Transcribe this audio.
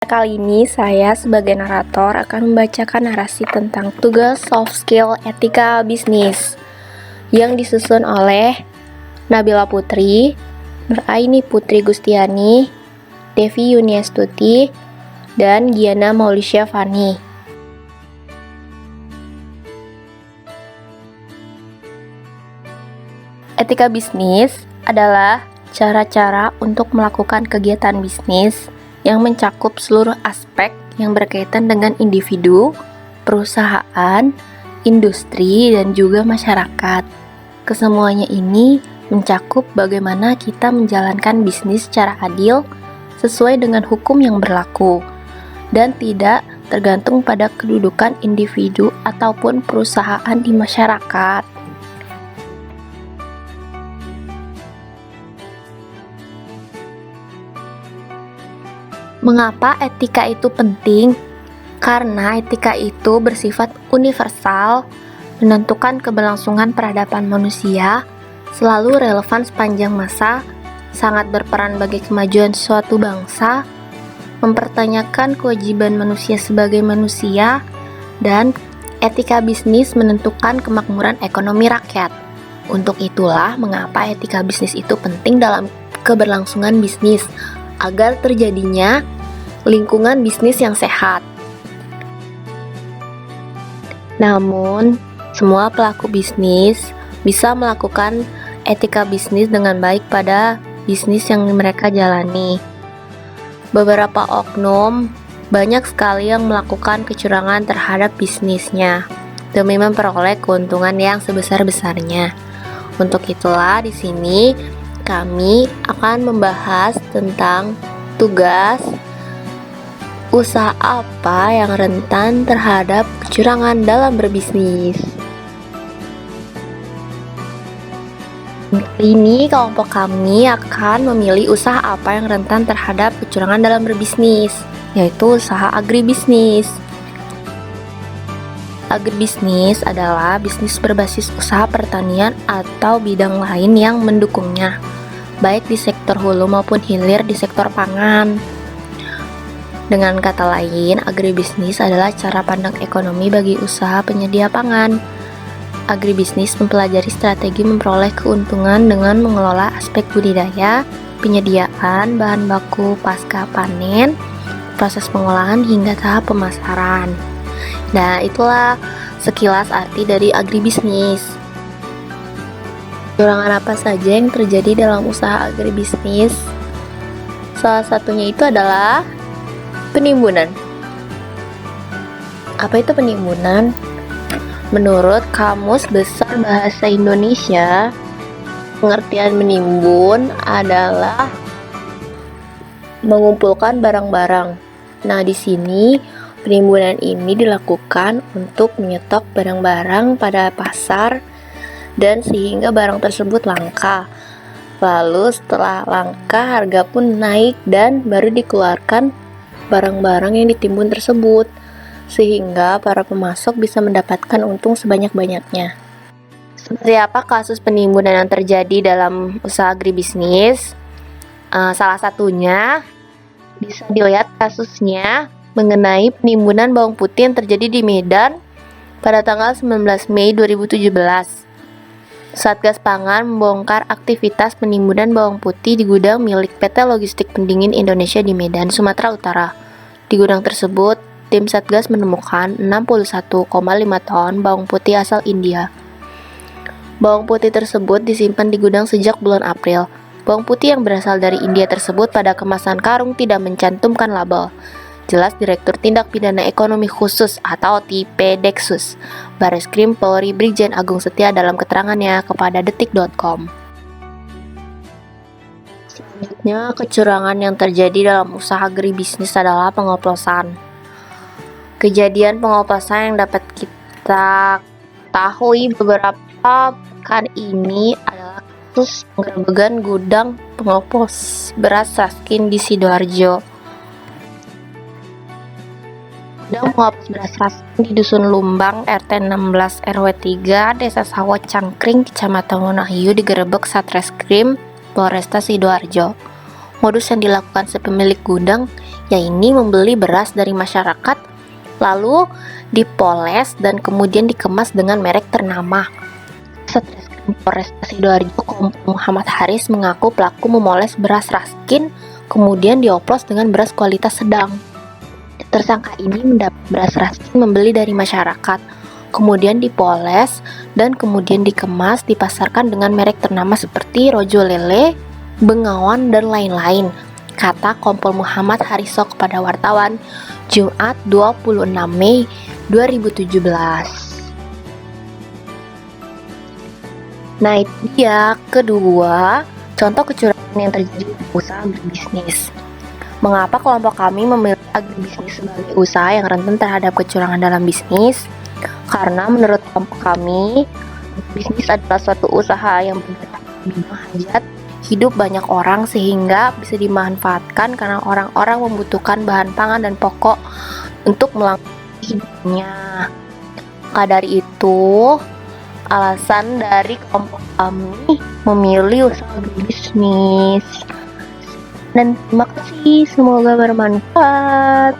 Kali ini saya sebagai narator akan membacakan narasi tentang tugas soft skill etika bisnis yang disusun oleh Nabila Putri, Nuraini Putri Gustiani, Devi Yuniastuti, dan Giana Maulisya Fani. Etika bisnis adalah cara-cara untuk melakukan kegiatan bisnis yang mencakup seluruh aspek yang berkaitan dengan individu, perusahaan, industri, dan juga masyarakat. Kesemuanya ini mencakup bagaimana kita menjalankan bisnis secara adil sesuai dengan hukum yang berlaku dan tidak tergantung pada kedudukan individu ataupun perusahaan di masyarakat. Mengapa etika itu penting? Karena etika itu bersifat universal, menentukan keberlangsungan peradaban manusia, selalu relevan sepanjang masa, sangat berperan bagi kemajuan suatu bangsa, mempertanyakan kewajiban manusia sebagai manusia, dan etika bisnis menentukan kemakmuran ekonomi rakyat. Untuk itulah mengapa etika bisnis itu penting dalam keberlangsungan bisnis, agar terjadinya lingkungan bisnis yang sehat. Namun, semua pelaku bisnis bisa melakukan etika bisnis dengan baik pada bisnis yang mereka jalani. Beberapa oknum banyak sekali yang melakukan kecurangan terhadap bisnisnya demi memperoleh keuntungan yang sebesar-besarnya. Untuk itulah di sini kami akan membahas tentang tugas usaha apa yang rentan terhadap kecurangan dalam berbisnis. Ini kelompok kami akan memilih usaha apa yang rentan terhadap kecurangan dalam berbisnis, yaitu usaha agribisnis. Agribisnis adalah bisnis berbasis usaha pertanian atau bidang lain yang mendukungnya, baik di sektor hulu maupun hilir di sektor pangan. Dengan kata lain, agribisnis adalah cara pandang ekonomi bagi usaha penyedia pangan. Agribisnis mempelajari strategi memperoleh keuntungan dengan mengelola aspek budidaya, penyediaan bahan baku pasca panen, proses pengolahan hingga tahap pemasaran. Nah, itulah sekilas arti dari agribisnis. Kecurangan apa saja yang terjadi dalam usaha agribisnis? Salah satunya itu adalah penimbunan. Apa itu penimbunan? Menurut Kamus Besar Bahasa Indonesia, pengertian menimbun adalah mengumpulkan barang-barang. Nah, di sini penimbunan ini dilakukan untuk menyetok barang-barang pada pasar dan sehingga barang tersebut langka. Lalu setelah langka, harga pun naik dan baru dikeluarkan barang-barang yang ditimbun tersebut, sehingga para pemasok bisa mendapatkan untung sebanyak-banyaknya. Seperti apa kasus penimbunan yang terjadi dalam usaha agribisnis? Salah satunya bisa dilihat kasusnya mengenai penimbunan bawang putih yang terjadi di Medan pada tanggal 19 Mei 2017. Satgas Pangan membongkar aktivitas penimbunan bawang putih di gudang milik PT Logistik Pendingin Indonesia di Medan, Sumatera Utara. Di gudang tersebut, tim Satgas menemukan 61,5 ton bawang putih asal India. Bawang putih tersebut disimpan di gudang sejak bulan April. Bawang putih yang berasal dari India tersebut pada kemasan karung tidak mencantumkan label. Jelas Direktur Tindak Pidana Ekonomi Khusus atau TPDeksus, Bareskrim Polri Brigjen Agung Setia dalam keterangannya kepada detik.com. Selanjutnya, kecurangan yang terjadi dalam usaha agribisnis adalah pengoplosan. Kejadian pengoplosan yang dapat kita ketahui beberapa pekan ini adalah kasus penggerebekan gudang pengoplos beras Raskin di Sidoarjo. Gudang pengoplos beras Raskin di Dusun Lumbang, RT 16 RW 3, Desa Sawah Cangkring, Kecamatan Wonohayu digerebek Satreskrim Polresta Sidoarjo. Modus yang dilakukan si pemilik gudang yaitu membeli beras dari masyarakat, lalu dipoles dan kemudian dikemas dengan merek ternama. Satreskrim Polresta Sidoarjo Kompol Muhammad Haris mengaku pelaku memoles beras Raskin, kemudian dioplos dengan beras kualitas sedang. Tersangka ini mendapat beras Raskin membeli dari masyarakat, kemudian dipoles dan kemudian dikemas, dipasarkan dengan merek ternama seperti Rojo Lele, Bengawan, dan lain-lain, kata Kompol Muhammad Hariso kepada wartawan Jumat 26 Mei 2017. Nah, itu dia kedua contoh kecurangan yang terjadi di usaha berbisnis. Mengapa kelompok kami memilih agribisnis sebagai usaha yang rentan terhadap kecurangan dalam bisnis? Karena menurut kelompok kami, bisnis adalah suatu usaha yang bergerak di bidang hajat hidup banyak orang sehingga bisa dimanfaatkan karena orang-orang membutuhkan bahan pangan dan pokok untuk melengkapi hidupnya. Maka dari itu, alasan dari kelompok kami memilih usaha agribisnis. Dan terima kasih, semoga bermanfaat.